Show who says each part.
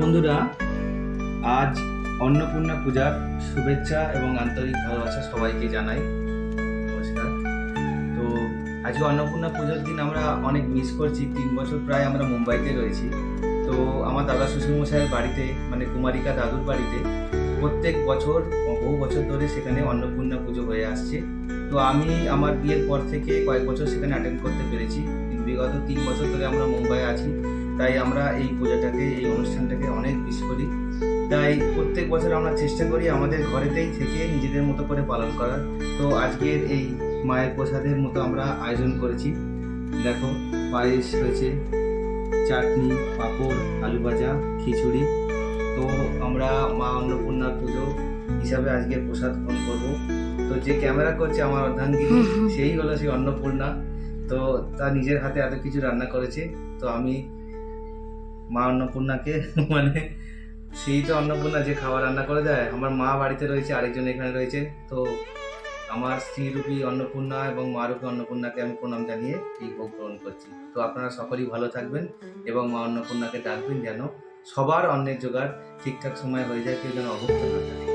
Speaker 1: বন্ধুরা, আজ অন্নপূর্ণা পূজার শুভেচ্ছা এবং আন্তরিক ভালোবাসা সবাইকে জানাই। নমস্কার। তো আজকে অন্নপূর্ণা পুজোর দিন আমরা অনেক মিস করছি। 3 বছর প্রায় আমরা মুম্বাইতে রয়েছি। তো আমার দাদা শ্বশুরমশাইয়ের বাড়িতে, মানে কুমারিকা দাদুর বাড়িতে প্রত্যেক বছর বহু বছর ধরে সেখানে অন্নপূর্ণা পুজো হয়ে আসছে। তো আমি আমার বিয়ের পর থেকে কয়েক বছর সেখানে অ্যাটেন্ড করতে পেরেছি। বিগত 3 বছর ধরে আমরা মুম্বাইয়ে আছি, তাই আমরা এই পূজাটাকে, এই অনুষ্ঠানটাকে অনেক মিস করি। তাই প্রত্যেক বছর আমরা চেষ্টা করি আমাদের ঘরেতেই থেকে নিজেদের মতো করে পালন করার। তো আজকের এই মায়ের প্রসাদের মতো আমরা আয়োজন করেছি। দেখো, পায়েস হয়েছে, চাটনি, পাঁপড়, আলু ভাজা, খিচুড়ি। তো আমরা মা অন্নপূর্ণার পুজো হিসাবে আজকে প্রসাদ গ্রহণ করবো। তো যে ক্যামেরা করছে আমার অর্ধাঙ্গিনী, সেই হলো সেই অন্নপূর্ণা। তো তার নিজের হাতে এত কিছু রান্না করেছে। তো আমি মা অন্নপূর্ণাকে মানে সেই তো অন্নপূর্ণা যে খাবার রান্না করে দেয়। আমার মা বাড়িতে রয়েছে, আরেকজন এখানে রয়েছে। তো আমার স্ত্রীরূপী অন্নপূর্ণা এবং মা রূপী অন্নপূর্ণাকে আমি প্রণাম জানিয়ে এই ভোগ গ্রহণ করছি। তো আপনারা সকলেই ভালো থাকবেন এবং মা অন্নপূর্ণাকে ডাকবেন যেন সবার অন্নের জোগাড় ঠিকঠাক সময় হয়ে যায়, কেউ যেন অভুক্ত না থাকে।